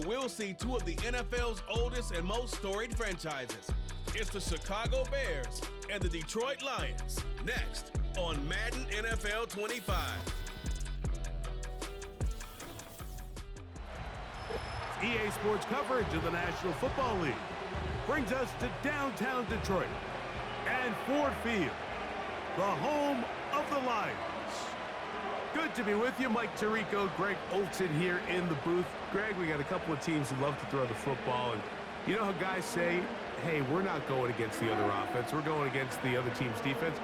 we'll see two of the NFL's oldest and most storied franchises. It's the Chicago Bears and the Detroit Lions. Next on Madden NFL 25. EA Sports coverage of the National Football League brings us to downtown Detroit and Ford Field, the home of the Lions. Good to be with you. Mike Tirico, Greg Olson here in the booth. Greg, we got a couple of teams who love to throw the football, and you know how guys say, hey, we're not going against the other offense, we're going against the other team's defense.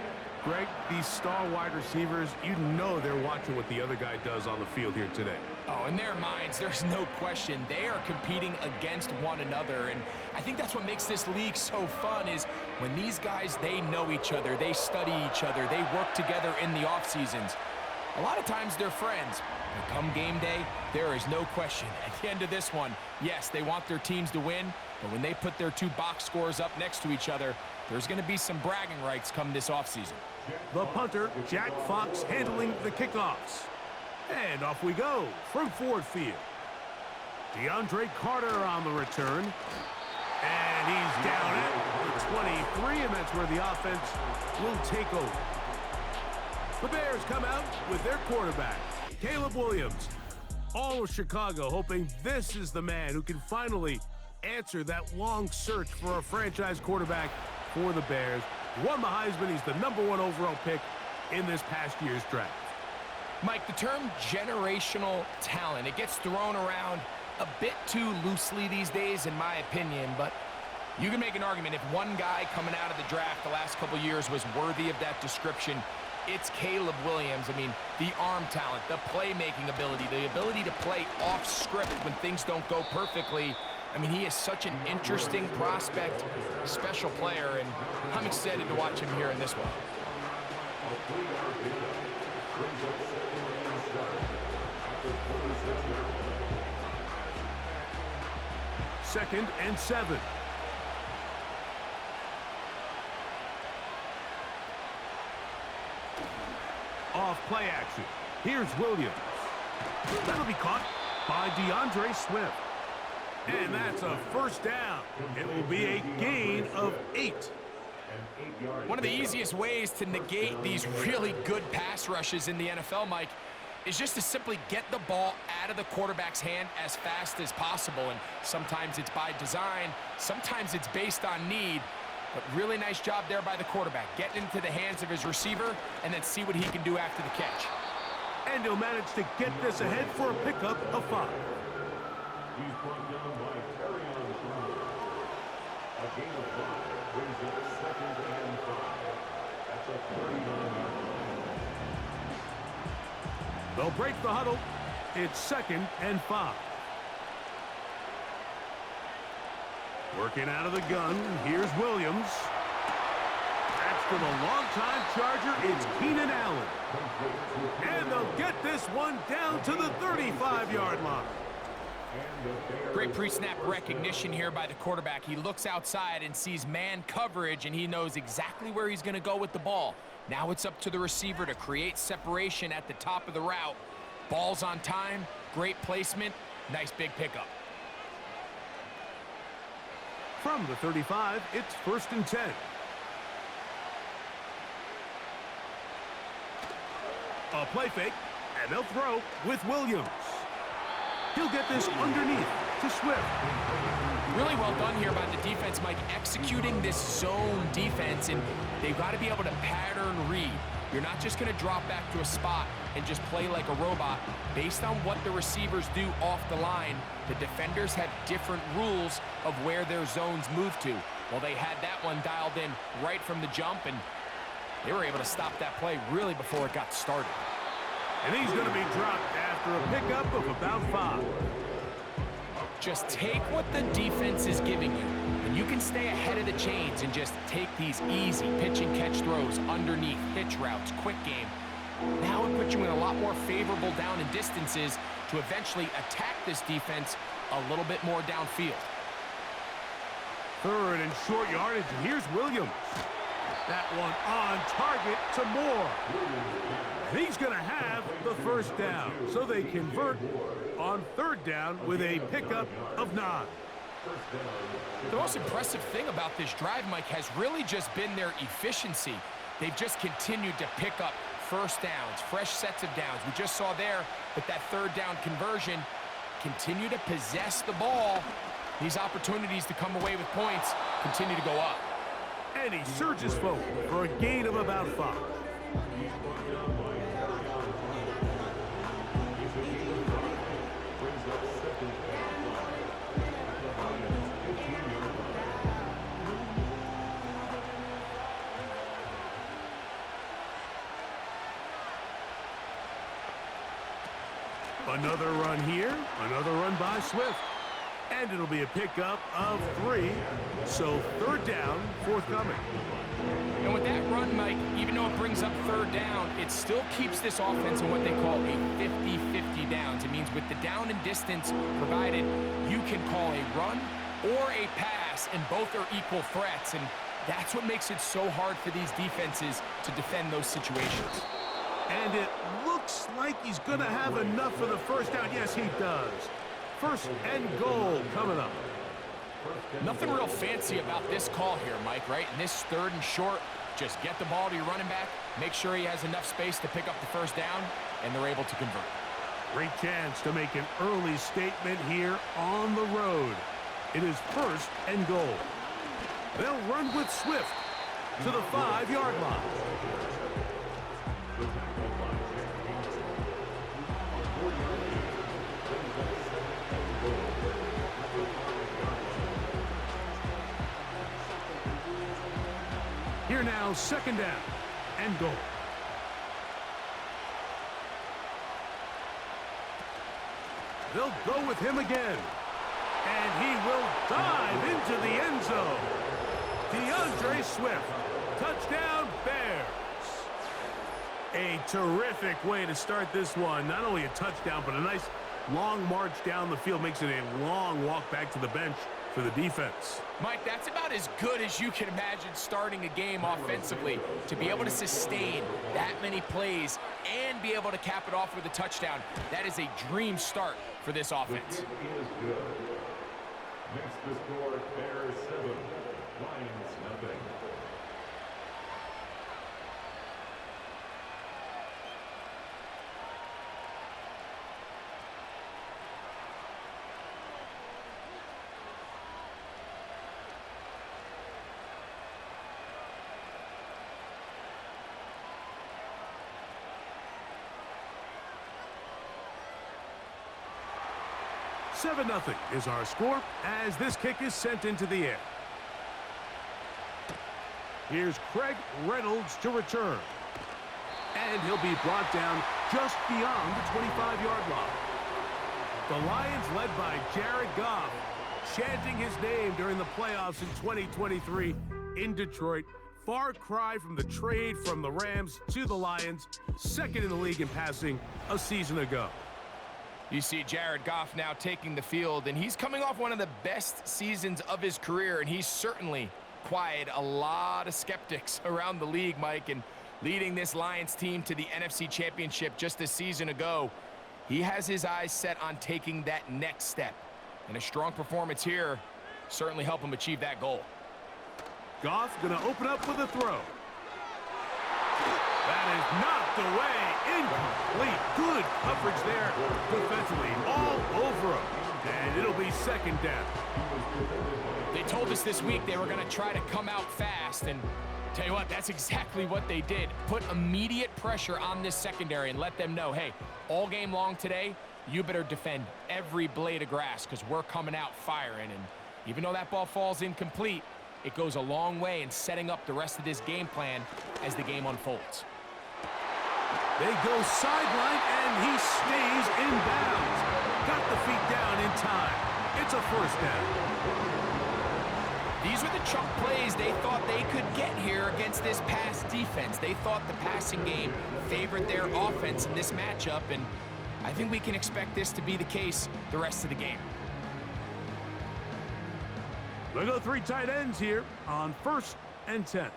Greg, these star wide receivers, you know they're watching what the other guy does on the field here today. Oh, in their minds, there's no question. They are competing against one another, and I think that's what makes this league so fun is when these guys, they know each other, they study each other, they work together in the off seasons. A lot of times they're friends, but come game day, there is no question. At the end of this one, yes, they want their teams to win, but when they put their two box scores up next to each other, there's going to be some bragging rights come this offseason. The punter, Jack Fox, handling the kickoffs. And off we go from Ford Field. DeAndre Carter on the return. And he's down at the 23, and that's where the offense will take over. The Bears come out with their quarterback, Caleb Williams. All of Chicago hoping this is the man who can finally answer that long search for a franchise quarterback for the Bears. Won the Heisman. He's the #1 overall pick in this past year's draft. Mike, the term generational talent, it gets thrown around a bit too loosely these days, in my opinion, but you can make an argument if one guy coming out of the draft the last couple years was worthy of that description, it's Caleb Williams. I mean, the arm talent, the playmaking ability, the ability to play off script when things don't go perfectly. I mean, he is such an interesting prospect, special player, and I'm excited to watch him here in this one. Second and 7. Off play action. Here's Williams. That'll be caught by DeAndre Swift. And that's a first down. It will be a gain of 8. One of the easiest ways to negate these really good pass rushes in the NFL, Mike, is just to simply get the ball out of the quarterback's hand as fast as possible. And sometimes it's by design, sometimes it's based on need. But really nice job there by the quarterback, getting into the hands of his receiver and then see what he can do after the catch. And he'll manage to get this ahead for a pickup of 5. He's brought down by carry-on a gain of 5 brings it 2nd and 5. That's a 39-yard line. They'll break the huddle. It's 2nd and 5. Working out of the gun, here's Williams. That's for the longtime Charger, it's Keenan Allen. And they'll get this one down to the 35-yard line. Great pre-snap recognition here by the quarterback. He looks outside and sees man coverage, and he knows exactly where he's going to go with the ball. Now it's up to the receiver to create separation at the top of the route. Ball's on time, great placement, nice big pickup. From the 35, it's 1st and 10. A play fake, and they'll throw with Williams. He'll get this underneath to Swift. Really well done here by the defense, Mike, executing this zone defense, and they've got to be able to pattern read. You're not just going to drop back to a spot and just play like a robot. Based on what the receivers do off the line, the defenders have different rules of where their zones move to. Well, they had that one dialed in right from the jump, and they were able to stop that play really before it got started. And he's going to be dropped after a pickup of about 5. Just take what the defense is giving you, and you can stay ahead of the chains and just take these easy pitch and catch throws underneath, hitch routes, quick game. Now it puts you in a lot more favorable down and distances to eventually attack this defense a little bit more downfield. 3rd and short yardage, and here's Williams. That one on target to Moore. And he's going to have the first down. So they convert on third down with a pickup of 9. The most impressive thing about this drive, Mike, has really just been their efficiency. They've just continued to pick up first downs, fresh sets of downs. We just saw there with that third down conversion, continue to possess the ball. These opportunities to come away with points continue to go up. And he surges forward for a gain of about 5. Another run here, another run by Swift. And it'll be a pickup of 3, so third down forthcoming. And with that run, Mike, even though it brings up third down, it still keeps this offense in what they call a 50-50 downs. It means with the down and distance provided, you can call a run or a pass, and both are equal threats. And that's what makes it so hard for these defenses to defend those situations. And it looks like he's going to have enough for the first down. Yes, he does. First and goal coming up. Nothing real fancy about this call here, Mike, right? In this third and short, just get the ball to your running back, make sure he has enough space to pick up the first down, and they're able to convert. Great chance to make an early statement here on the road. It is first and goal. They'll run with Swift to the 5-yard line. Here now, second down and goal. They'll go with him again. And he will dive into the end zone. DeAndre Swift. Touchdown, Bears. A terrific way to start this one. Not only a touchdown, but a nice long march down the field. Makes it a long walk back to the bench for the defense. Mike, that's about as good as you can imagine starting a game offensively. To be able to sustain that many plays and be able to cap it off with a touchdown, that is a dream start for this offense. Next to score, Bears 7, Lions nothing. Seven 7-0 is our score as this kick is sent into the air. Here's Craig Reynolds to return. And he'll be brought down just beyond the 25-yard line. The Lions led by Jared Goff, chanting his name during the playoffs in 2023 in Detroit. Far cry from the trade from the Rams to the Lions, second in the league in passing a season ago. You see Jared Goff now taking the field, and he's coming off one of the best seasons of his career, and he's certainly quieted a lot of skeptics around the league, Mike, and leading this Lions team to the NFC Championship just a season ago. He has his eyes set on taking that next step, and a strong performance here certainly help him achieve that goal. Goff going to open up with a throw. That is knocked away. Incomplete. Good coverage there defensively. All over him. And it'll be second down. They told us this week they were going to try to come out fast. And tell you what, that's exactly what they did. Put immediate pressure on this secondary and let them know, hey, all game long today, you better defend every blade of grass because we're coming out firing. And even though that ball falls incomplete, it goes a long way in setting up the rest of this game plan as the game unfolds. They go sideline, and he stays in bounds. Got the feet down in time. It's a first down. These were the chunk plays they thought they could get here against this pass defense. They thought the passing game favored their offense in this matchup, and I think we can expect this to be the case the rest of the game. We'll go 3 tight ends here on 1st and 10.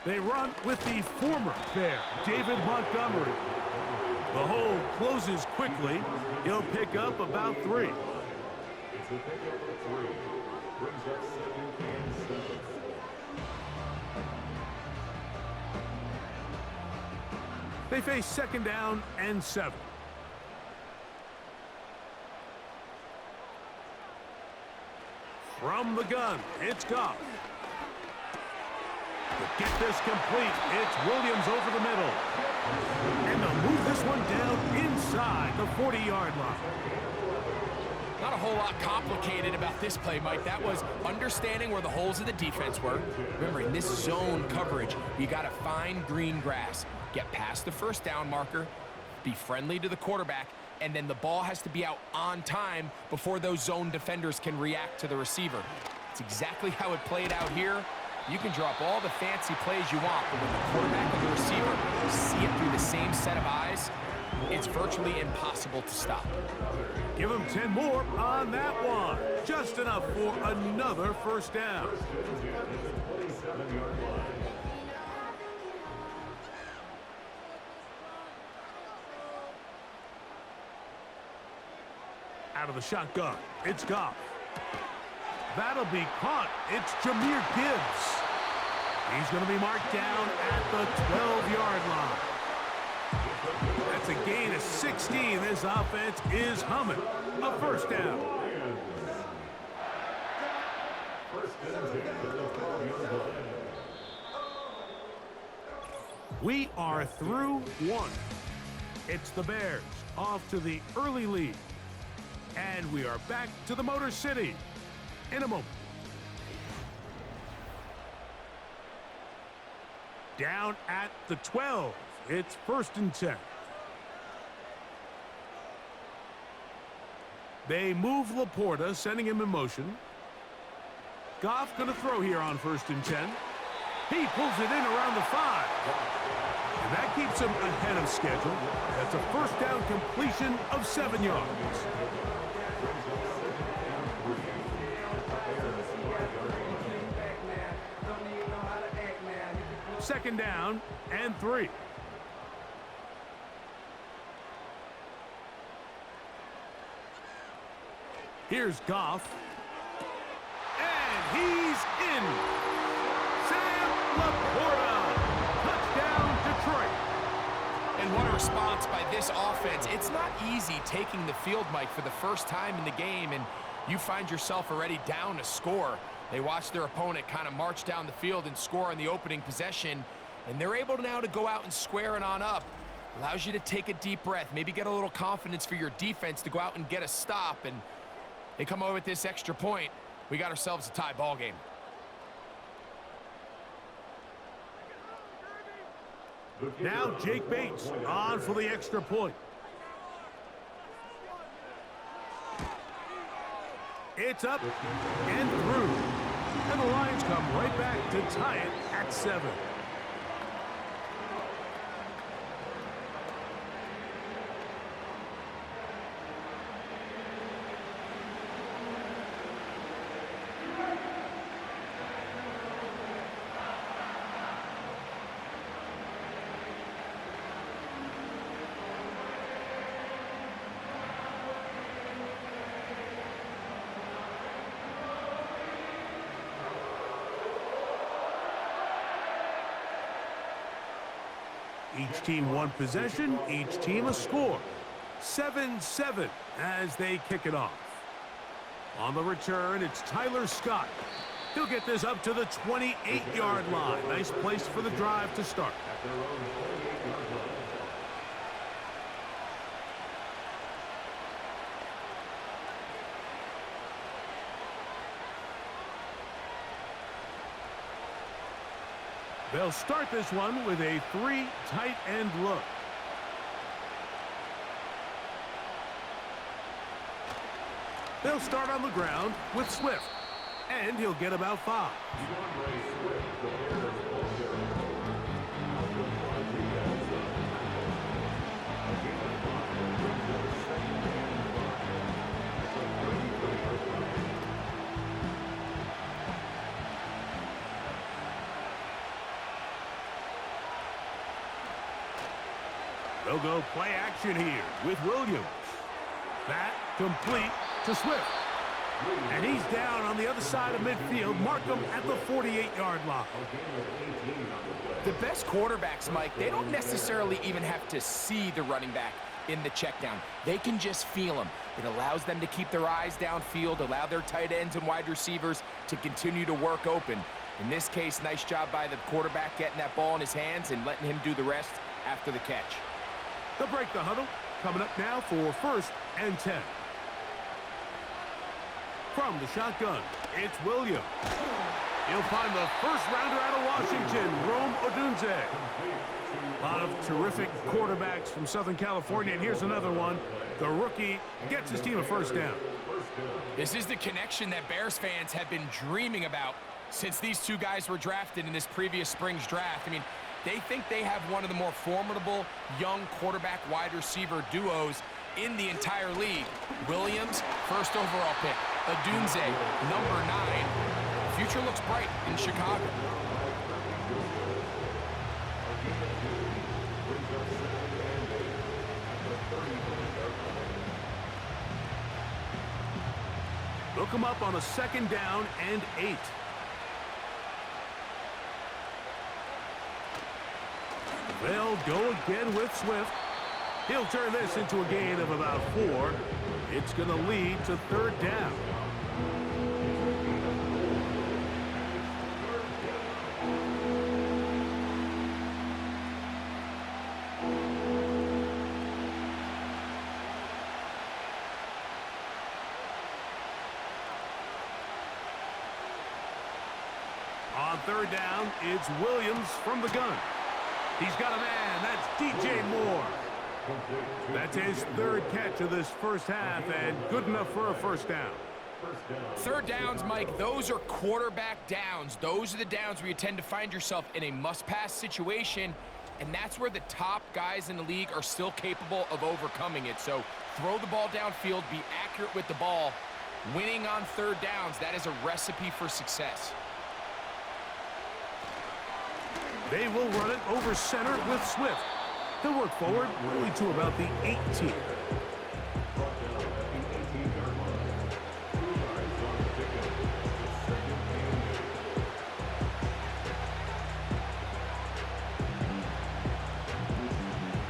They run with the former Bear, David Montgomery. The hole closes quickly. He'll pick up about 3. It's a pickup of 3. Brings up 2nd and 7. They face 2nd down and 7. From the gun, it's Goff. To get this complete, it's Williams over the middle. And they'll move this one down inside the 40-yard line. Not a whole lot complicated about this play, Mike. That was understanding where the holes of the defense were. Remember, in this zone coverage, you got to find green grass. Get past the 1st down marker, be friendly to the quarterback, and then the ball has to be out on time before those zone defenders can react to the receiver. It's exactly how it played out here. You can drop all the fancy plays you want, but when the quarterback and the receiver see it through the same set of eyes, it's virtually impossible to stop. Give them 10 more on that one. Just enough for another 1st down. Out of the shotgun, it's Goff. That'll be caught. It's Jahmyr Gibbs. He's going to be marked down at the 12-yard line. That's a gain of 16. This offense is humming. A 1st down. We are through 1. It's the Bears off to the early lead. And we are back to the Motor City in a moment. Down at the 12. It's 1st and 10. They move Laporta, sending him in motion. Goff going to throw here on 1st and 10. He pulls it in around the 5. And that keeps him ahead of schedule. That's a 1st down completion of 7 yards. 2nd down and 3. Here's Goff. And he's in. Sam Laporta. Touchdown, Detroit. And what a response by this offense. It's not easy taking the field, Mike, for the first time in the game, and you find yourself already down a score. They watch their opponent kind of march down the field and score on the opening possession, and they're able now to go out and square it on up. Allows you to take a deep breath, maybe get a little confidence for your defense to go out and get a stop, and they come away with this extra point. We got ourselves a tie ball game. Now Jake Bates on for the extra point. It's up and through. And the Lions come right back to tie it at 7. Each team one possession, each team a score. 7-7 as they kick it off. On the return, it's Tyler Scott. He'll get this up to the 28-yard line. Nice place for the drive to start. They'll start this one with a 3 tight end look. They'll start on the ground with Swift, and he'll get about 5. They'll go play action here with Williams. That complete to Swift. And he's down on the other side of midfield. Mark him at the 48-yard line. The best quarterbacks, Mike, they don't necessarily even have to see the running back in the check down. They can just feel him. It allows them to keep their eyes downfield, allow their tight ends and wide receivers to continue to work open. In this case, nice job by the quarterback getting that ball in his hands and letting him do the rest after the catch. They'll break the huddle. Coming up now for 1st and 10. From the shotgun, it's Williams. He'll find the first rounder out of Washington, Rome Odunze. A lot of terrific quarterbacks from Southern California, and here's another one. The rookie gets his team a first down. This is the connection that Bears fans have been dreaming about since these two guys were drafted in this previous spring's draft. I mean, they think they have one of the more formidable young quarterback wide receiver duos in the entire league. Williams, first overall pick. Odunze, number 9. The future looks bright in Chicago. They'll come up on a 2nd down and 8. They'll go again with Swift. He'll turn this into a gain of about 4. It's going to lead to 3rd down. On 3rd down, it's Williams from the gun. He's got a man. That's DJ Moore. That's his 3rd catch of this first half, and good enough for a first down. 3rd downs, Mike, those are quarterback downs. Those are the downs where you tend to find yourself in a must-pass situation, and that's where the top guys in the league are still capable of overcoming it. So throw the ball downfield, be accurate with the ball. Winning on 3rd downs, that is a recipe for success. They will run it over center with Swift. He'll work forward only to about the 18.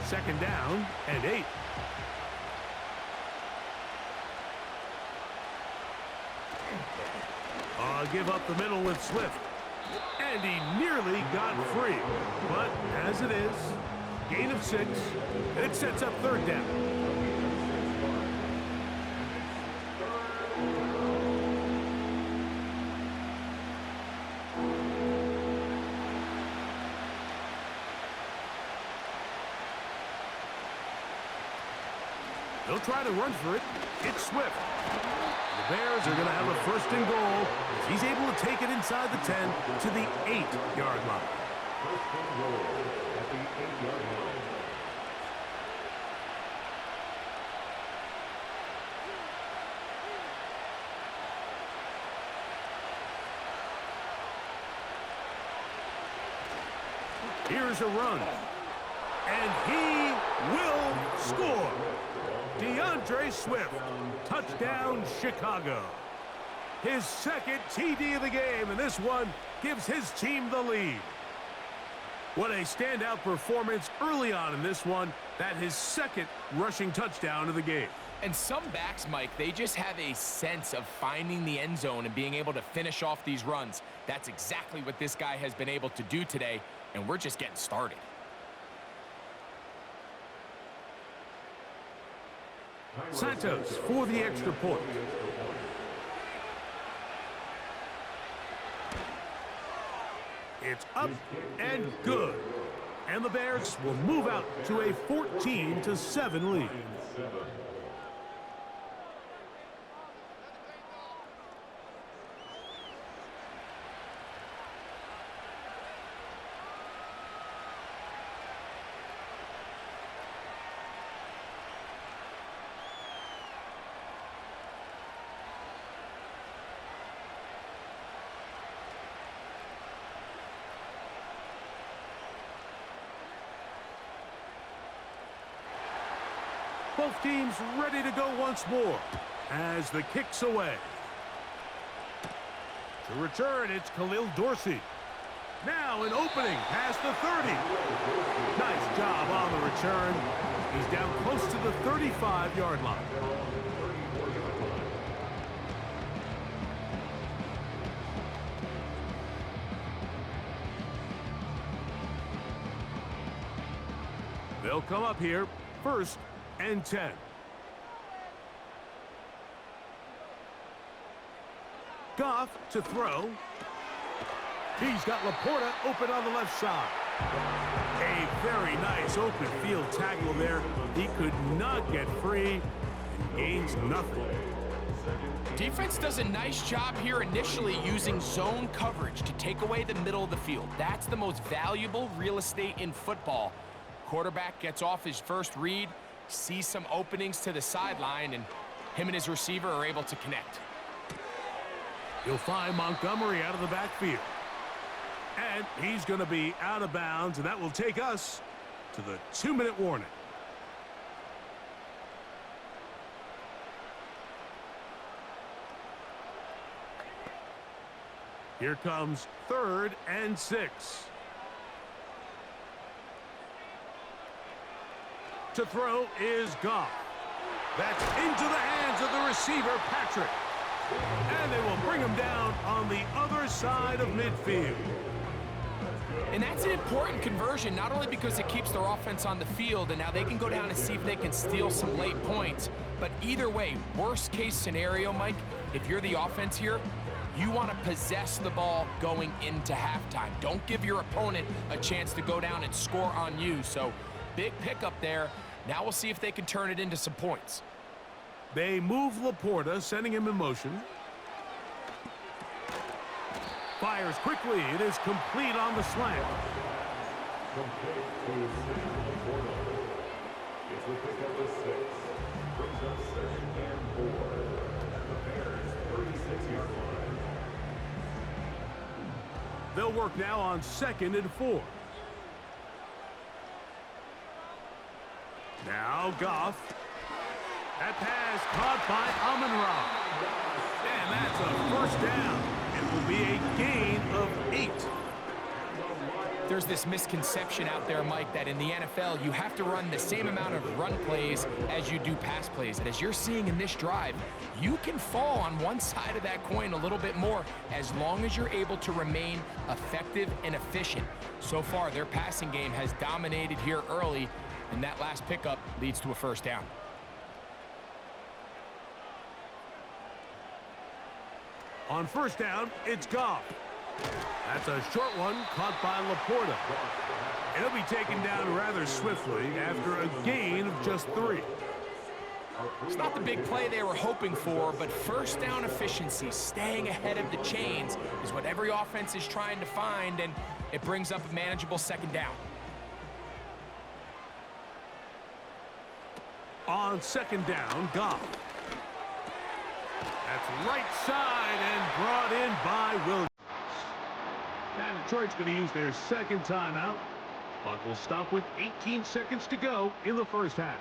Second down and 8. Give up the middle with Swift. And he nearly got free. But as it is, gain of 6. It sets up 3rd down. They'll try to run for it. It's Swift. The Bears are going to have a 1st and goal as he's able to take it inside the 10 to the 8-yard line. 1st and goal at the 8-yard line. Here's a run. And he will score. DeAndre Swift, touchdown Chicago. His 2nd TD of the game, and this one gives his team the lead. What a standout performance early on in this one. That his 2nd rushing touchdown of the game. And some backs, Mike, they just have a sense of finding the end zone and being able to finish off these runs. That's exactly what this guy has been able to do today, and we're just getting started. Santos for the extra point. It's up and good. And the Bears will move out to a 14-7 lead. Both teams ready to go once more as the kick's away. To return, it's Khalil Dorsey. Now an opening past the 30. Nice job on the return. He's down close to the 35-yard line. They'll come up here, 1st and 10. Goff to throw. He's got Laporta open on the left side. A very nice open field tackle there. He could not get free and gains nothing. Defense does a nice job here initially using zone coverage to take away the middle of the field. That's the most valuable real estate in football. Quarterback gets off his first read, sees some openings to the sideline, and him and his receiver are able to connect. You'll find Montgomery out of the backfield. And he's going to be out of bounds, and that will take us to the 2-minute warning. Here comes 3rd and 6. To throw is Goff. That's into the hands of the receiver, Patrick. And they will bring him down on the other side of midfield. And that's an important conversion, not only because it keeps their offense on the field, and now they can go down and see if they can steal some late points. But either way, worst case scenario, Mike, if you're the offense here, you want to possess the ball going into halftime. Don't give your opponent a chance to go down and score on you. So big pickup there. Now we'll see if they can turn it into some points. They move Laporta, sending him in motion. Fires quickly. It is complete on the slant. Complete to Laporta. It's the pickup of 6. Brings up 2nd and 4. At the Bears' 36-yard line. They'll work now on 2nd and 4. Now Goff. That pass caught by Amon-Ra. And that's a 1st down. It will be a gain of 8. There's this misconception out there, Mike, that in the NFL, you have to run the same amount of run plays as you do pass plays. And as you're seeing in this drive, you can fall on one side of that coin a little bit more as long as you're able to remain effective and efficient. So far, their passing game has dominated here early, and that last pickup leads to a 1st down. On 1st down, it's Goff. That's a short one caught by Laporta. He'll be taken down rather swiftly after a gain of just 3. It's not the big play they were hoping for, but 1st down efficiency, staying ahead of the chains, is what every offense is trying to find, and it brings up a manageable 2nd down. On 2nd down, Goff. That's right side and brought in by Williams. And Detroit's going to use their 2nd timeout. Clock will stop with 18 seconds to go in the 1st half.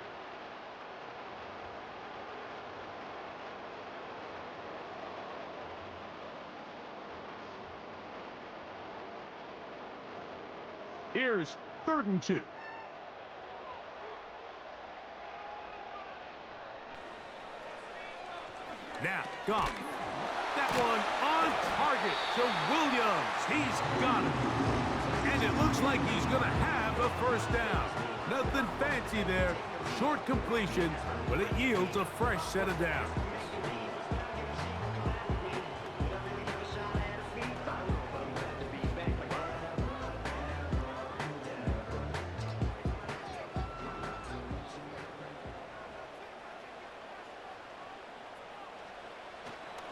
Here's 3rd and 2. Now, Goff. That one on target to Williams. He's got it. And it looks like he's going to have a 1st down. Nothing fancy there. Short completion, but it yields a fresh set of downs.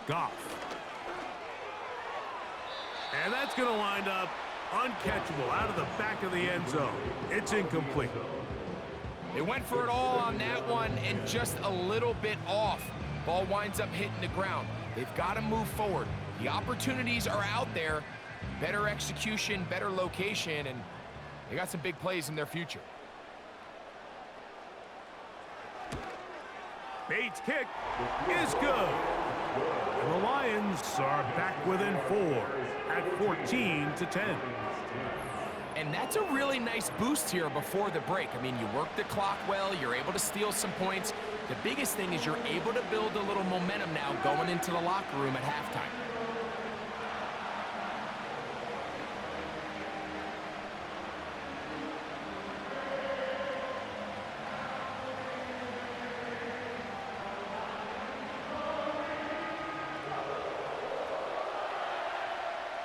Goff. And that's going to wind up uncatchable out of the back of the end zone. It's incomplete. They went for it all on that one and just a little bit off. Ball winds up hitting the ground. They've got to move forward. The opportunities are out there. Better execution, better location, and they got some big plays in their future. Bates' kick is good. And the Lions are back within 4 at 14-10. And that's a really nice boost here before the break. I mean, you work the clock well, you're able to steal some points. The biggest thing is you're able to build a little momentum now going into the locker room at halftime.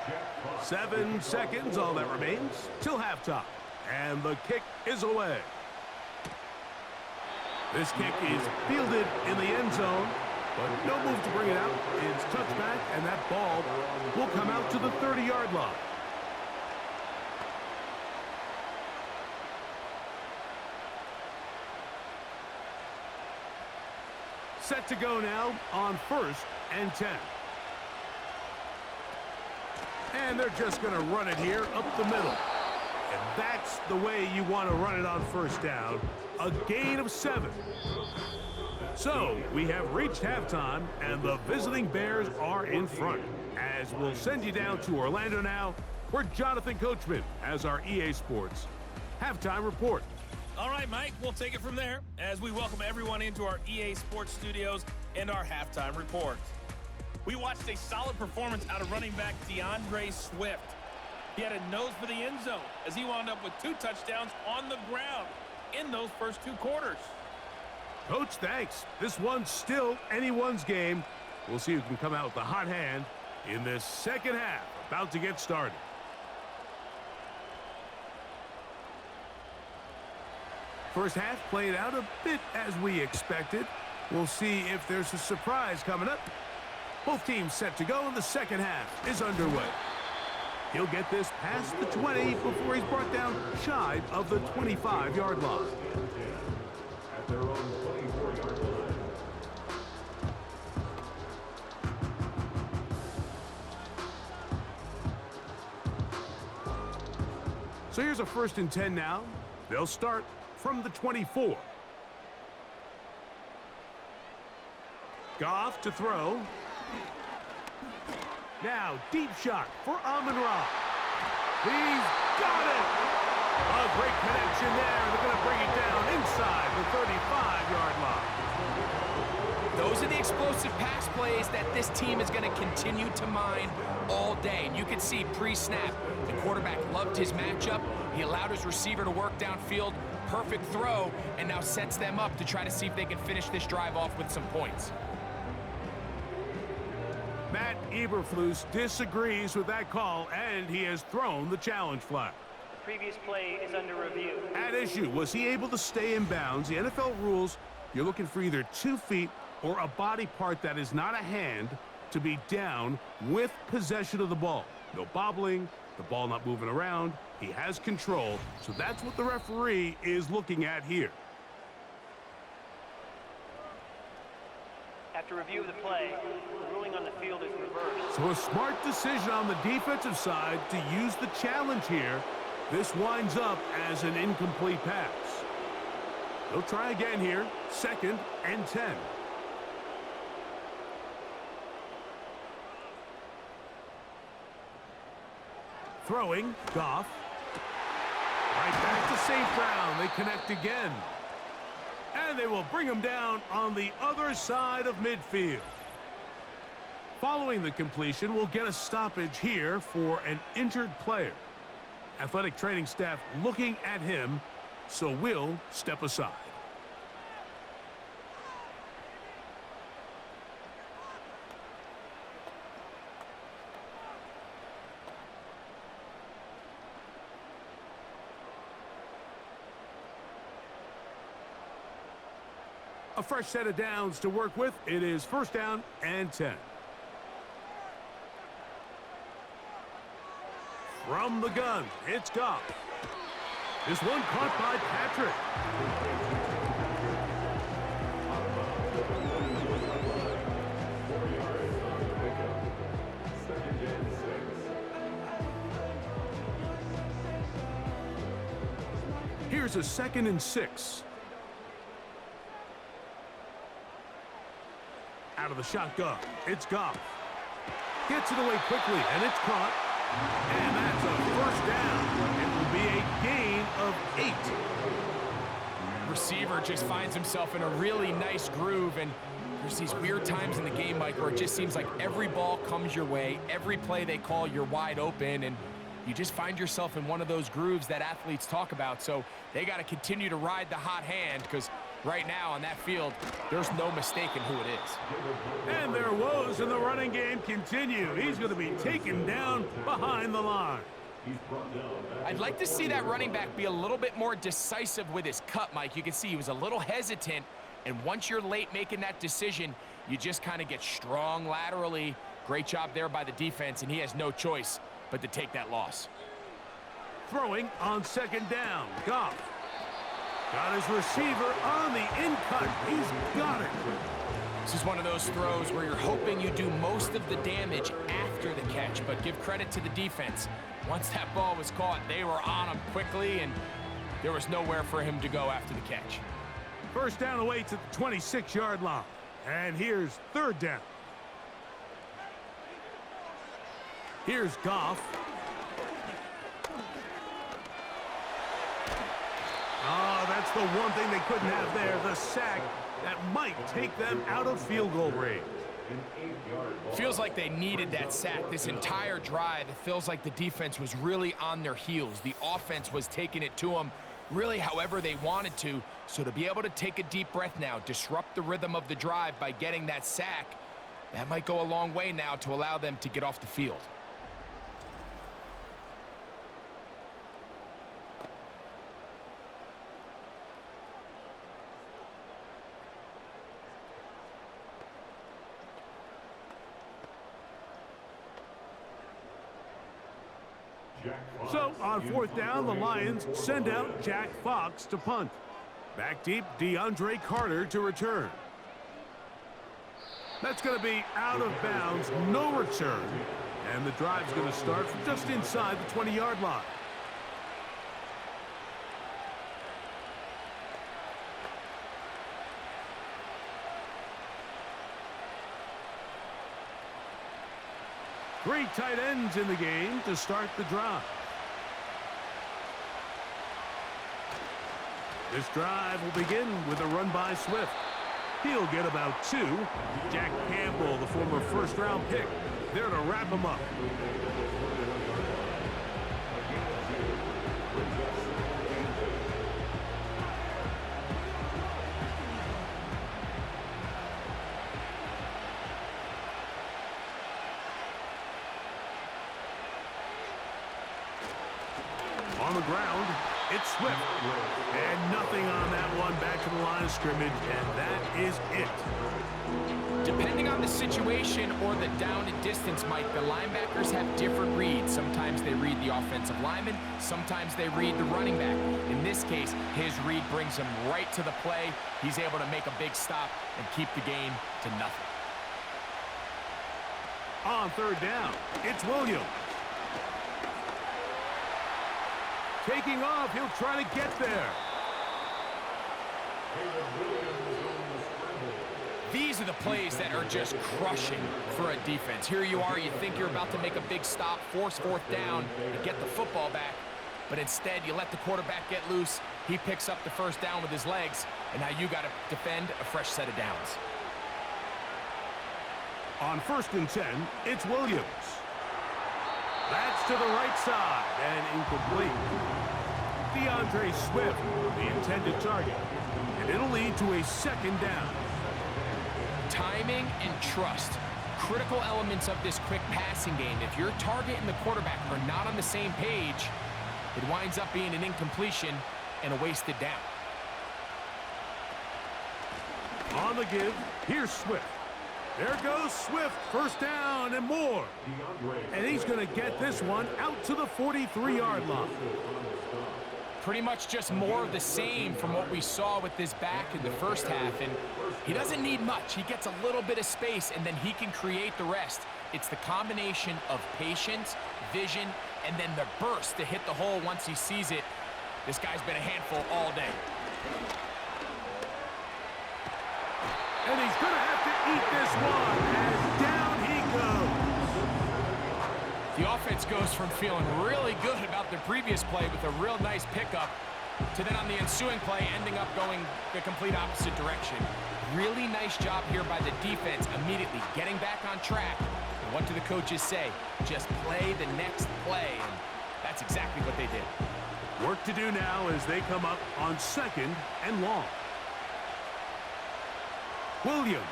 Jack 7 seconds, all that remains, till halftime. And the kick is away. This kick is fielded in the end zone, but no move to bring it out. It's touchback, and that ball will come out to the 30-yard line. Set to go now on 1st and 10. And they're just going to run it here up the middle. And that's the way you want to run it on 1st down. A gain of 7. So we have reached halftime, and the visiting Bears are in front. As we'll send you down to Orlando now, where Jonathan Coachman has our EA Sports halftime report. All right, Mike, we'll take it from there as we welcome everyone into our EA Sports studios and our halftime report. We watched a solid performance out of running back DeAndre Swift. He had a nose for the end zone as he wound up with 2 touchdowns on the ground in those first 2 quarters. Coach, thanks. This one's still anyone's game. We'll see who can come out with the hot hand in this second half, about to get started. First half played out a bit as we expected. We'll see if there's a surprise coming up. Both teams set to go, and the second half is underway. He'll get this past the 20 before he's brought down shy of the 25-yard line. At their own 24-yard line. So here's a 1st and 10 now. They'll start from the 24. Goff to throw. Now, deep shot for Amon-Ra. He's got it! A great connection there. They're going to bring it down inside the 35-yard line. Those are the explosive pass plays that this team is going to continue to mine all day. And you can see pre-snap, the quarterback loved his matchup. He allowed his receiver to work downfield. Perfect throw, and now sets them up to try to see if they can finish this drive off with some points. Matt Eberflus disagrees with that call, and he has thrown the challenge flag. Previous play is under review. At issue, was he able to stay in bounds? The NFL rules, you're looking for either 2 feet or a body part that is not a hand to be down with possession of the ball. No bobbling, the ball not moving around. He has control, so that's what the referee is looking at here. After review of the play, the ruling on the field is reversed. So a smart decision on the defensive side to use the challenge here. This winds up as an incomplete pass. They'll try again here, 2nd and 10. Throwing, Goff. Right back to St. Brown. They connect again. And they will bring him down on the other side of midfield. Following the completion, we'll get a stoppage here for an injured player. Athletic training staff looking at him, so we'll step aside. A fresh set of downs to work with. It is 1st down and 10. From the gun, it's Goff. This one caught by Patrick. Here's a 2nd and 6. Out of the shotgun, it's Goff. Gets it away quickly, and it's caught. And that's a first down. It will be a gain of 8. Receiver just finds himself in a really nice groove, and there's these weird times in the game, Mike, where it just seems like every ball comes your way, every play they call, you're wide open, and you just find yourself in one of those grooves that athletes talk about. So they got to continue to ride the hot hand, because right now on that field, there's no mistaking who it is. And their woes in the running game continue. He's going to be taken down behind the line. I'd like to see that running back be a little bit more decisive with his cut, Mike. You can see he was a little hesitant, and once you're late making that decision, you just kind of get strong laterally. Great job there by the defense, and he has no choice but to take that loss. Throwing on second down, Goff. Got his receiver on the in-cut. He's got it. This is one of those throws where you're hoping you do most of the damage after the catch, but give credit to the defense. Once that ball was caught, they were on him quickly, and there was nowhere for him to go after the catch. First down away to the 26-yard line. And here's third down. Here's Goff. Oh, that's the one thing they couldn't have there, the sack that might take them out of field goal range. Feels like they needed that sack this entire drive. It feels like the defense was really on their heels. The offense was taking it to them really however they wanted to. So to be able to take a deep breath now, disrupt the rhythm of the drive by getting that sack, that might go a long way now to allow them to get off the field. So, on fourth down, the Lions send out Jack Fox to punt. Back deep, DeAndre Carter to return. That's going to be out of bounds, no return. And the drive's going to start from just inside the 20-yard line. Three tight ends in the game to start the drive. This drive will begin with a run by Swift. He'll get about 2. Jack Campbell, the former first-round pick, there to wrap him up. On the ground, it's Swift. And nothing on that one, back to the line of scrimmage, and that is it. Depending on the situation or the down and distance, Mike, the linebackers have different reads. Sometimes they read the offensive lineman, sometimes they read the running back. In this case, his read brings him right to the play. He's able to make a big stop and keep the game to nothing. On third down, it's Williams. Taking off, he'll try to get there. These are the plays that are just crushing for a defense. Here you are, you think you're about to make a big stop, force fourth down, and get the football back. But instead, you let the quarterback get loose. He picks up the first down with his legs, and now you got to defend a fresh set of downs. On 1st and 10, it's Williams. That's to the right side and incomplete. DeAndre Swift, the intended target, and it'll lead to a second down. Timing and trust, critical elements of this quick passing game. If your target and the quarterback are not on the same page, it winds up being an incompletion and a wasted down. On the give, here's Swift. There goes Swift, first down and more. And he's going to get this one out to the 43-yard line. Pretty much just more of the same from what we saw with this back in the first half. And he doesn't need much. He gets a little bit of space, and then he can create the rest. It's the combination of patience, vision, and then the burst to hit the hole once he sees it. This guy's been a handful all day. And he's going to have to eat this one as down he goes. The offense goes from feeling really good about their previous play with a real nice pickup to then on the ensuing play ending up going the complete opposite direction. Really nice job here by the defense immediately getting back on track. And what do the coaches say? Just play the next play, and that's exactly what they did. Work to do now as they come up on 2nd and long. Williams.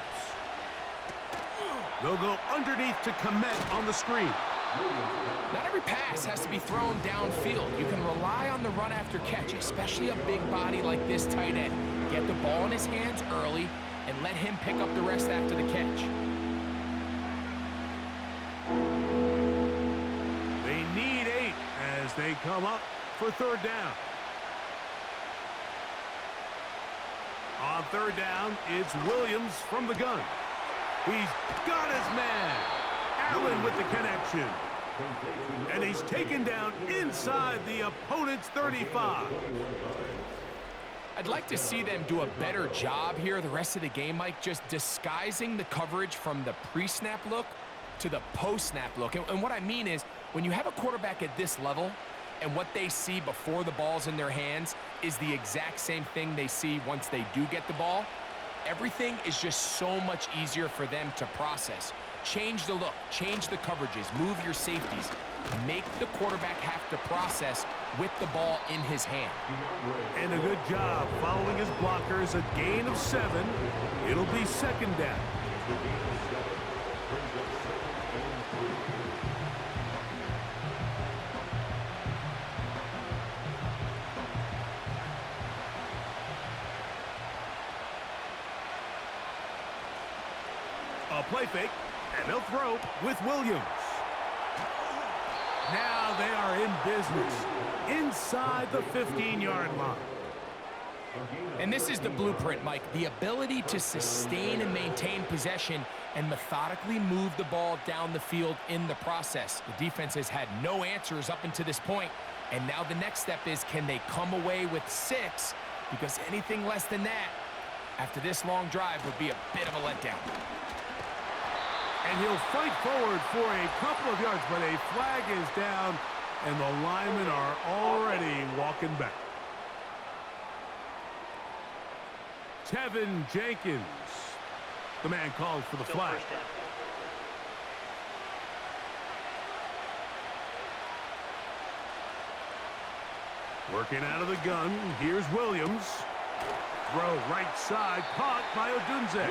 They'll go underneath to Komet on the screen. Not every pass has to be thrown downfield. You can rely on the run after catch, especially a big body like this tight end. Get the ball in his hands early and let him pick up the rest after the catch. They need 8 as they come up for 3rd down. On 3rd down, it's Williams from the gun. He's got his man. Allen with the connection. And he's taken down inside the opponent's 35. I'd like to see them do a better job here the rest of the game, Mike, just disguising the coverage from the pre-snap look to the post-snap look. And what I mean is, when you have a quarterback at this level and what they see before the ball's in their hands is the exact same thing they see once they do get the ball, everything is just so much easier for them to process. Change the look, change the coverages, move your safeties. Make the quarterback have to process with the ball in his hand. And a good job following his blockers, a gain of 7. It'll be 2nd down. A play fake, and they'll throw with Williams. Now they are in business inside the 15-yard line. And this is the blueprint, Mike. The ability to sustain and maintain possession and methodically move the ball down the field in the process. The defense has had no answers up until this point, and now the next step is, can they come away with 6? Because anything less than that, after this long drive, would be a bit of a letdown. And he'll fight forward for a couple of yards, but a flag is down, and the linemen are already walking back. Tevin Jenkins, the man called for the flag. Working out of the gun, here's Williams. Throw right side, caught by Odunze.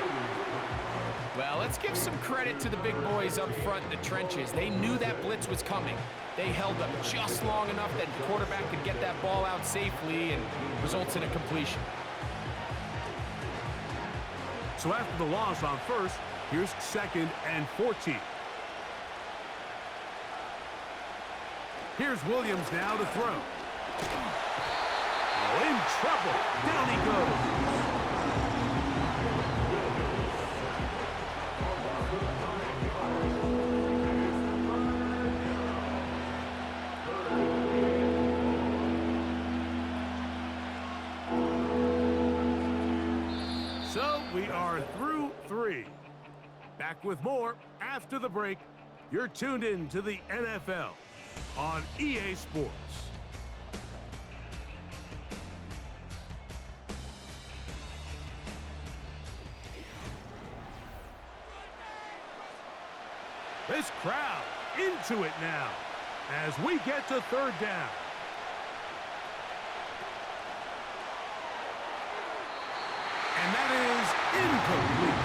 Well, let's give some credit to the big boys up front in the trenches. They knew that blitz was coming. They held up just long enough that the quarterback could get that ball out safely and results in a completion. So after the loss on 1st, here's 2nd and 14. Here's Williams now to throw. Oh, in trouble. Down he goes. So we are through 3. Back with more after the break. You're tuned in to the NFL on EA Sports. This crowd into it now as we get to 3rd down. And that is incomplete.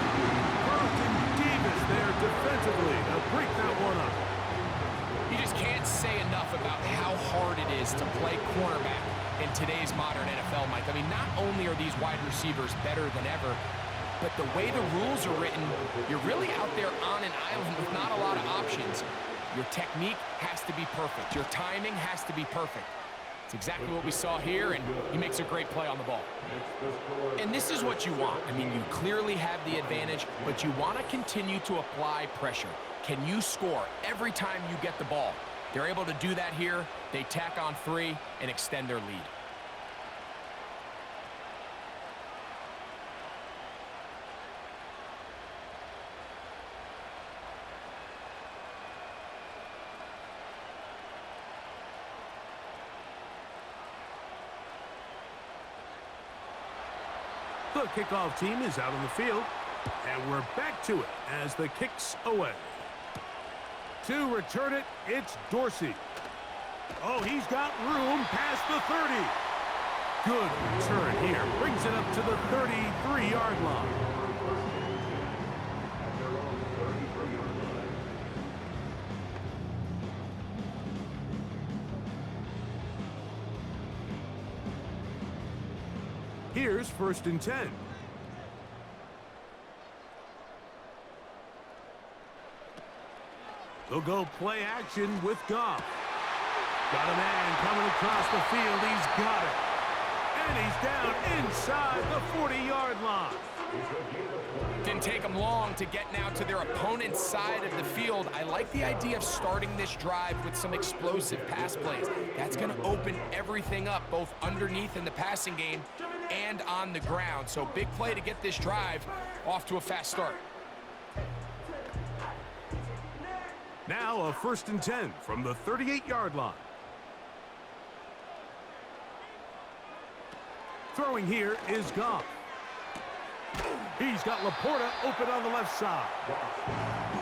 Carlton Davis there defensively to break that one up. You just can't say enough about how hard it is to play cornerback in today's modern NFL, Mike. I mean, not only are these wide receivers better than ever, but the way the rules are written, you're really out there on an island with not a lot of options. Your technique has to be perfect. Your timing has to be perfect. It's exactly what we saw here, and he makes a great play on the ball. And this is what you want. I mean, you clearly have the advantage, but you want to continue to apply pressure. Can you score every time you get the ball? They're able to do that here. They tack on 3 and extend their lead. The kickoff team is out on the field, and we're back to it as the kick's away. To return it, it's Dorsey. Oh, he's got room past the 30. Good return here. Brings it up to the 33-yard line. Here's 1st and 10. They'll go play action with Goff. Got a man coming across the field. He's got it. And he's down inside the 40-yard line. Didn't take them long to get now to their opponent's side of the field. I like the idea of starting this drive with some explosive pass plays. That's going to open everything up, both underneath in the passing game and on the ground. So big play to get this drive off to a fast start. Now a 1st and 10 from the 38-yard line. Throwing here is Goff. He's got Laporta open on the left side.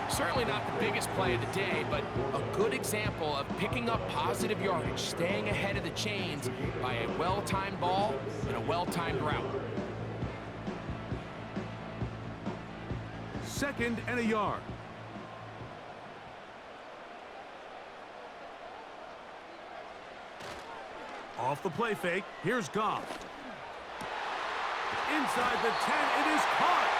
Certainly not the biggest play of the day, but a good example of picking up positive yardage, staying ahead of the chains by a well-timed ball and a well-timed route. 2nd and a yard. Off the play fake, here's Goff. Inside the 10, it is caught.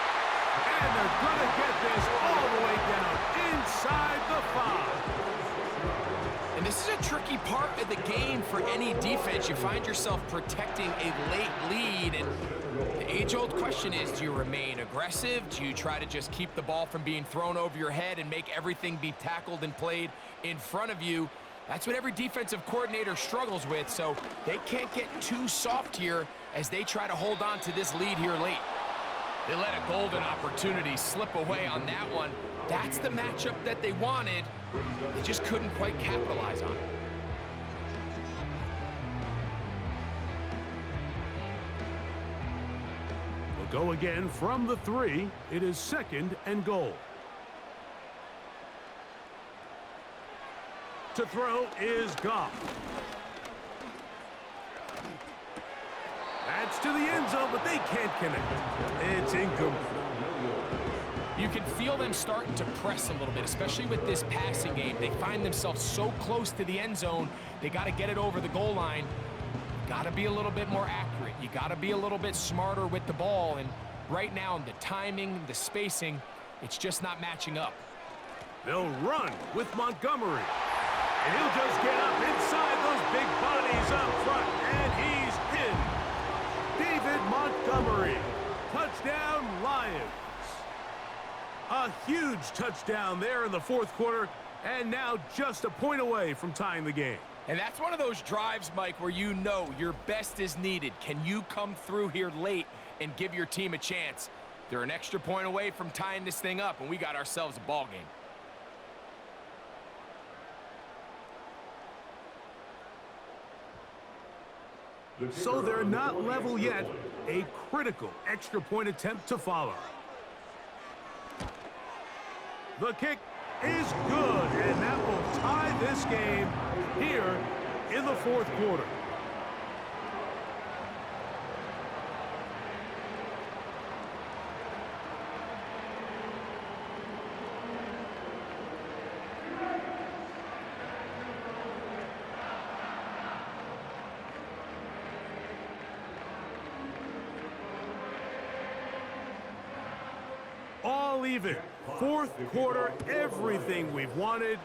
And they're going to get this all the way down inside the 5. And this is a tricky part of the game for any defense. You find yourself protecting a late lead, and the age-old question is, do you remain aggressive? Do you try to just keep the ball from being thrown over your head and make everything be tackled and played in front of you? That's what every defensive coordinator struggles with, so they can't get too soft here as they try to hold on to this lead here late. They let a golden opportunity slip away on that one. That's the matchup that they wanted. They just couldn't quite capitalize on it. We'll go again from the 3. It is 2nd and goal. To throw is Goff. That's to the end zone, but they can't connect. It's incomplete. You can feel them starting to press a little bit, especially with this passing game. They find themselves so close to the end zone, they got to get it over the goal line. Got to be a little bit more accurate. You got to be a little bit smarter with the ball, and right now, the timing, the spacing, it's just not matching up. They'll run with Montgomery. And he'll just get up inside those big bodies up front, and he's in. David Montgomery. Touchdown, Lions. A huge touchdown there in the 4th quarter, and now just a point away from tying the game. And that's one of those drives, Mike, where you know your best is needed. Can you come through here late and give your team a chance? They're an extra point away from tying this thing up, and we got ourselves a ball game. So they're not level yet. A critical extra point attempt to follow. The kick is good, and that will tie this game here in the 4th quarter. All even. 4th quarter, everything we've wanted.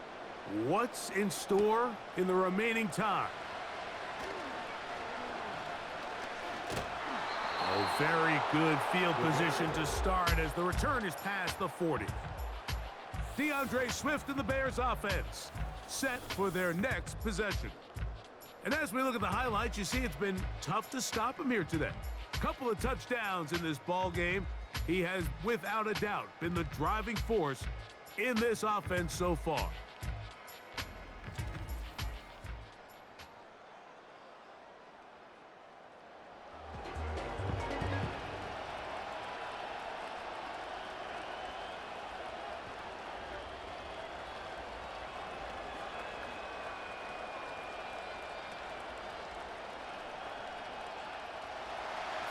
What's in store in the remaining time? Oh, very good field position to start as the return is past the 40. DeAndre Swift and the Bears offense set for their next possession. And as we look at the highlights, you see it's been tough to stop him here today. A couple of touchdowns in this ball game. He has, without a doubt, been the driving force in this offense so far.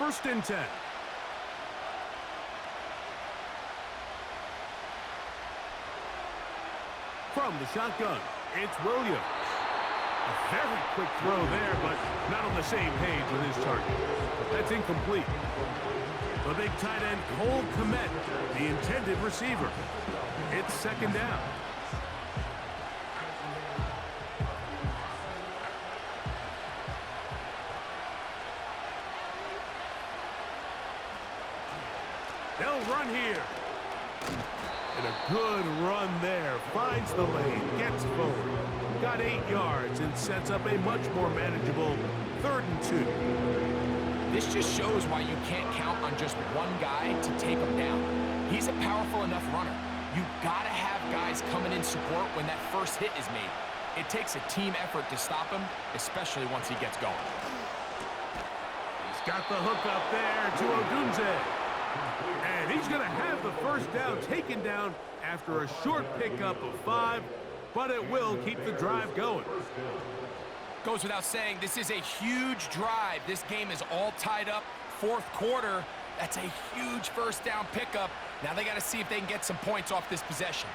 first and 10. From the shotgun, it's Williams. A very quick throw there, but not on the same page with his target. That's incomplete. The big tight end, Cole Kmet, the intended receiver. It's second down. They'll run here. And a good run there. Finds the lane, gets forward. Got 8 yards and sets up a much more manageable 3rd and 2. This just shows why you can't count on just one guy to take him down. He's a powerful enough runner. You've got to have guys coming in support when that first hit is made. It takes a team effort to stop him, especially once he gets going. He's got the hook up there to Odunze. And he's going to have the first down taken down after a short pickup of 5, but it will keep the drive going. Goes without saying, this is a huge drive. This game is all tied up. 4th quarter, that's a huge first down pickup. Now they got to see if they can get some points off this possession.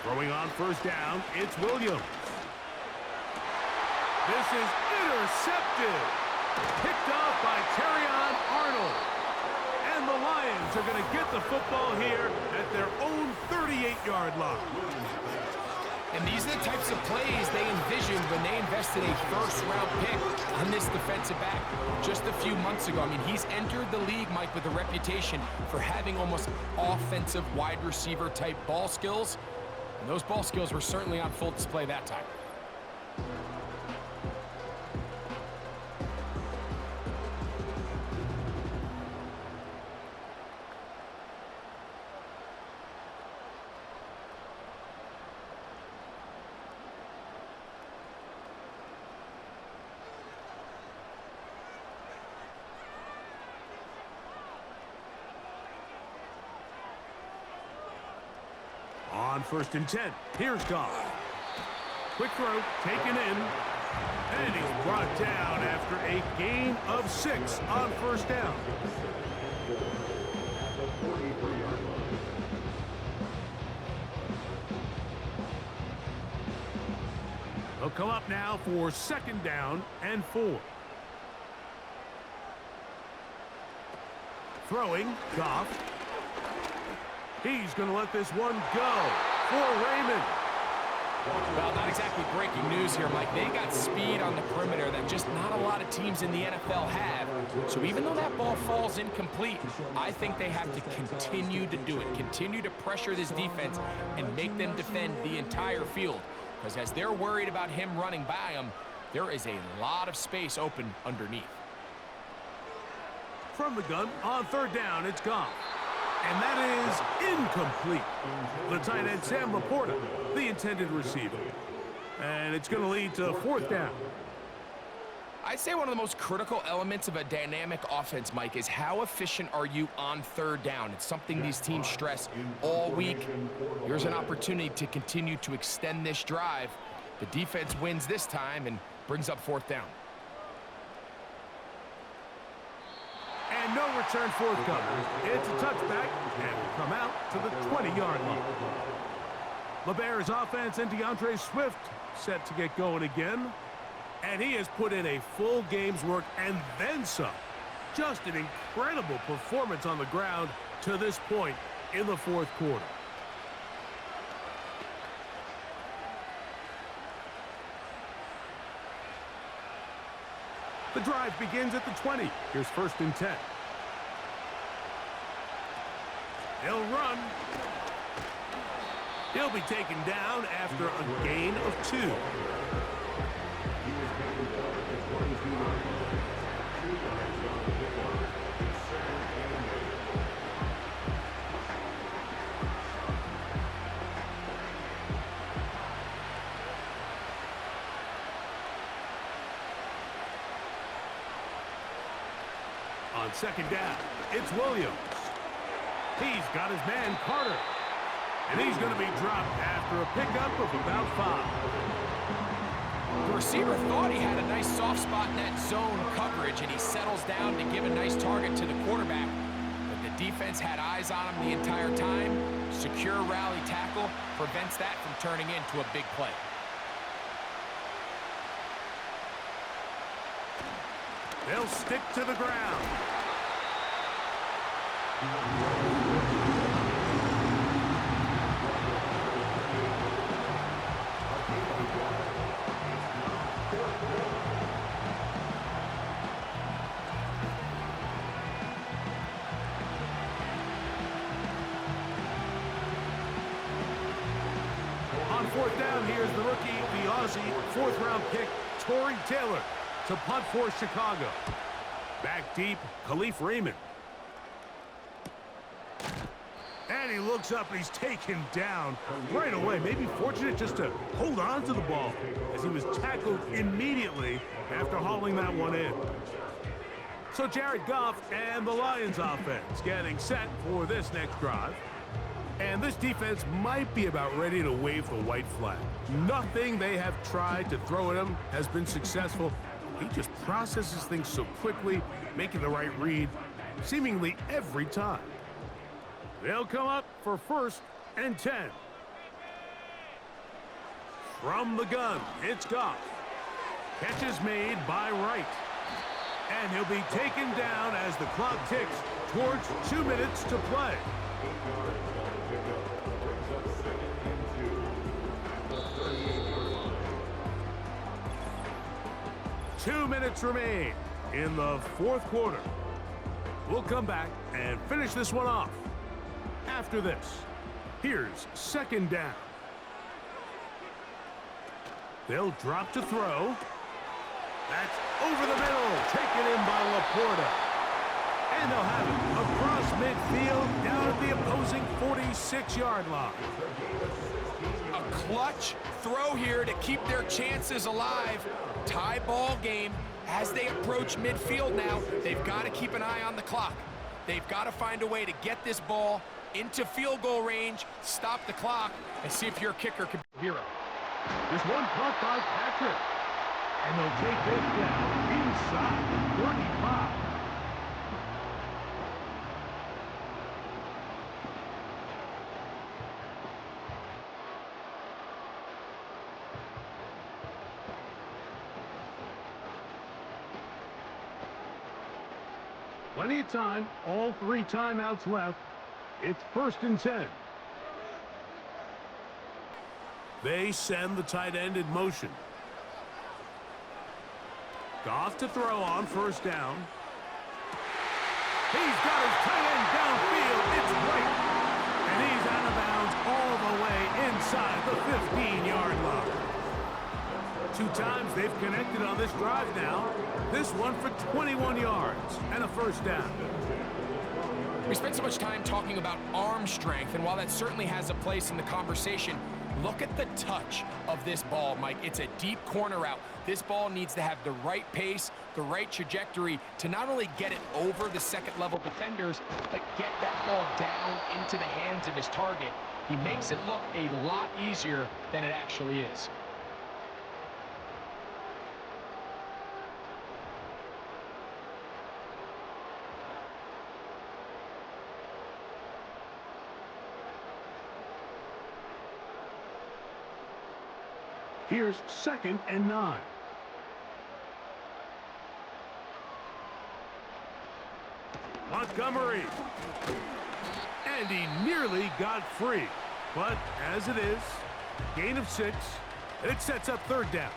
Throwing on first down, it's Williams. This is intercepted. Picked off by Terrion Arnold. And the Lions are going to get the football here at their own 38-yard line. And these are the types of plays they envisioned when they invested a first-round pick on this defensive back just a few months ago. I mean, he's entered the league, Mike, with a reputation for having almost offensive wide receiver type ball skills. And those ball skills were certainly on full display that time. On first and 10, here's Goff. Quick throw, taken in, and he's brought down after a gain of 6 on first down. They'll come up now for 2nd down and 4. Throwing, Goff. He's going to let this one go for Raymond. Well, not exactly breaking news here, Mike. They got speed on the perimeter that just not a lot of teams in the NFL have. So even though that ball falls incomplete, I think they have to continue to do it. Continue to pressure this defense and make them defend the entire field. Because as they're worried about him running by them, there is a lot of space open underneath. From the gun, on 3rd down, it's Goff. And that is incomplete. The tight end, Sam Laporta, the intended receiver. And it's going to lead to 4th down. I'd say one of the most critical elements of a dynamic offense, Mike, is how efficient are you on 3rd down? It's something these teams stress all week. Here's an opportunity to continue to extend this drive. The defense wins this time and brings up 4th down. And no return forthcoming. It's a touchback, and will come out to the 20-yard line. The Bears offense and DeAndre Swift set to get going again. And he has put in a full game's work and then some. Just an incredible performance on the ground to this point in the 4th quarter. The drive begins at the 20. Here's 1st and 10. He'll run. He'll be taken down after a gain of 2. On 2nd down, it's Williams. He's got his man Carter. And he's going to be dropped after a pickup of about 5. The receiver thought he had a nice soft spot in that zone coverage, and he settles down to give a nice target to the quarterback. But the defense had eyes on him the entire time. Secure rally tackle prevents that from turning into a big play. They'll stick to the ground. On fourth down, here's the rookie, the Aussie, fourth-round pick, Torrey Taylor, to punt for Chicago. Back deep, Khalif Raymond. And he looks up and he's taken down right away. Maybe fortunate just to hold on to the ball as he was tackled immediately after hauling that one in. So Jared Goff and the Lions offense getting set for this next drive. And this defense might be about ready to wave the white flag. Nothing they have tried to throw at him has been successful. He just processes things so quickly, making the right read seemingly every time. They'll come up for 1st and 10. From the gun, it's Goff. Catch is made by Wright. And he'll be taken down as the clock ticks towards 2 minutes to play. 2 minutes remain in the fourth quarter. We'll come back and finish this one off after this. Here's 2nd down. They'll drop to throw. That's over the middle, taken in by Laporta. And they'll have it across midfield down at the opposing 46-yard line. A clutch throw here to keep their chances alive. Tie ball game as they approach midfield now. They've got to keep an eye on the clock. They've got to find a way to get this ball into field goal range, stop the clock, and see if your kicker can be a hero. This one caught by Patrick. And they'll take this down inside 35. Plenty of time, all 3 timeouts left. It's 1st and 10. They send the tight end in motion. Goff to throw on 1st down. He's got his tight end downfield. It's right. And he's out of bounds all the way inside the 15-yard line. 2 times they've connected on this drive now. This one for 21 yards and a 1st down. We spent so much time talking about arm strength, and while that certainly has a place in the conversation, look at the touch of this ball, Mike. It's a deep corner route. This ball needs to have the right pace, the right trajectory to not only get it over the second-level defenders, but get that ball down into the hands of his target. He makes it look a lot easier than it actually is. Here's 2nd and 9. Montgomery. And he nearly got free. But as it is, gain of 6, and it sets up 3rd down.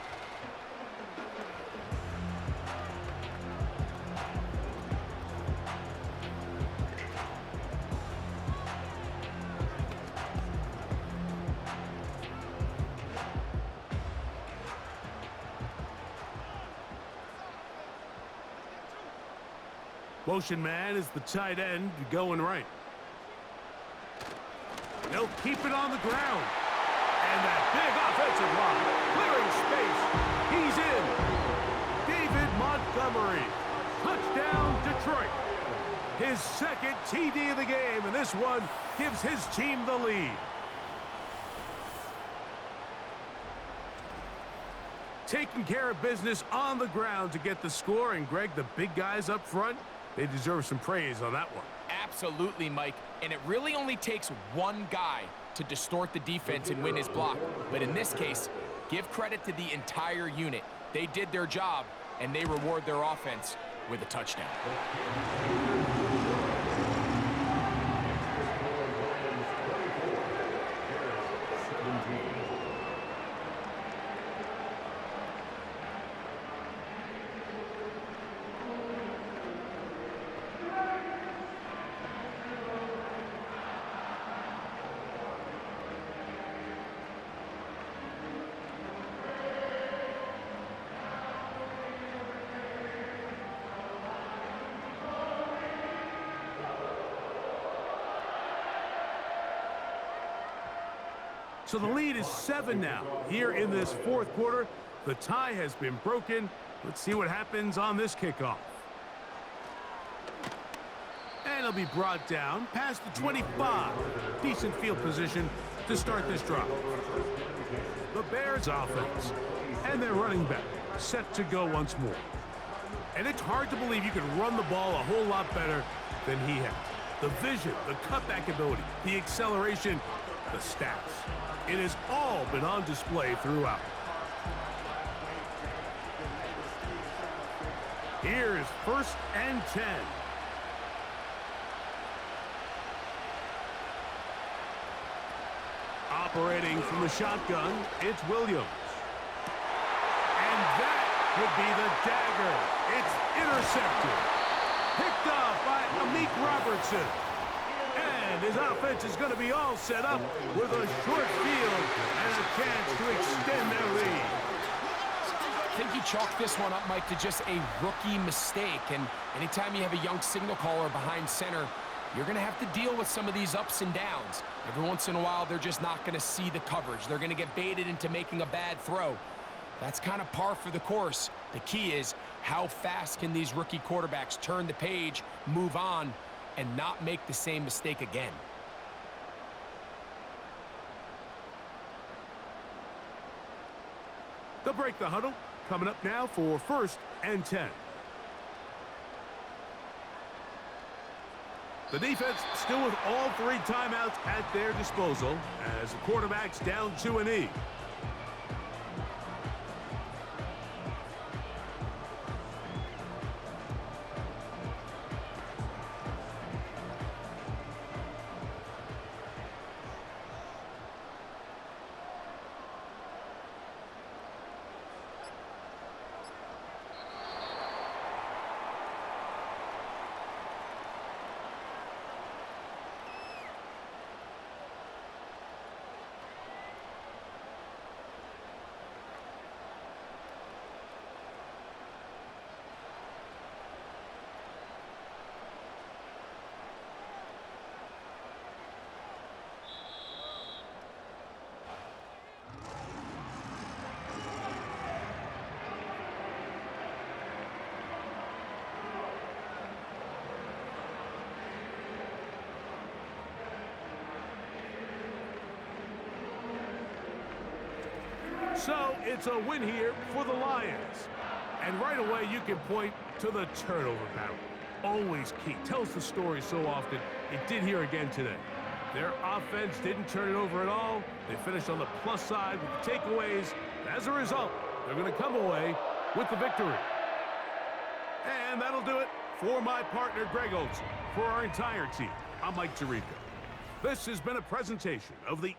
Motion man is the tight end going right. They'll keep it on the ground. And that big offensive line clearing space. He's in. David Montgomery. Touchdown, Detroit. His 2nd TD of the game, and this one gives his team the lead. taking care of business on the ground to get the score. And, Greg, the big guys up front, they deserve some praise on that one. Absolutely, Mike. And it really only takes one guy to distort the defense and win his block. But in this case, give credit to the entire unit. They did their job, and they reward their offense with a touchdown. So the lead is 7 now. Here in this fourth quarter, the tie has been broken. Let's see what happens on this kickoff. And it'll be brought down past the 25. Decent field position to start this drive. The Bears offense and their running back set to go once more. And it's hard to believe you can run the ball a whole lot better than he has. The vision, the cutback ability, the acceleration, the stats. It has all been on display throughout. Here's 1st and 10. Operating from the shotgun, it's Williams. And that would be the dagger. It's intercepted. Picked off by Amik Robertson. And his offense is going to be all set up with a short field and a chance to extend their lead. I think you chalk this one up, Mike, to just a rookie mistake. And anytime you have a young signal caller behind center, you're going to have to deal with some of these ups and downs. Every once in a while, they're just not going to see the coverage. They're going to get baited into making a bad throw. That's kind of par for the course. The key is how fast can these rookie quarterbacks turn the page, move on, and not make the same mistake again. They'll break the huddle. Coming up now for 1st and 10. The defense still with all 3 timeouts at their disposal as the quarterback's down to a knee. So it's a win here for the Lions. And right away you can point to the turnover battle. Always key. Tells the story so often. It did here again today. Their offense didn't turn it over at all. They finished on the plus side with the takeaways. As a result, they're going to come away with the victory. And that'll do it for my partner, Greg Olson. For our entire team, I'm Mike Tirico. This has been a presentation of the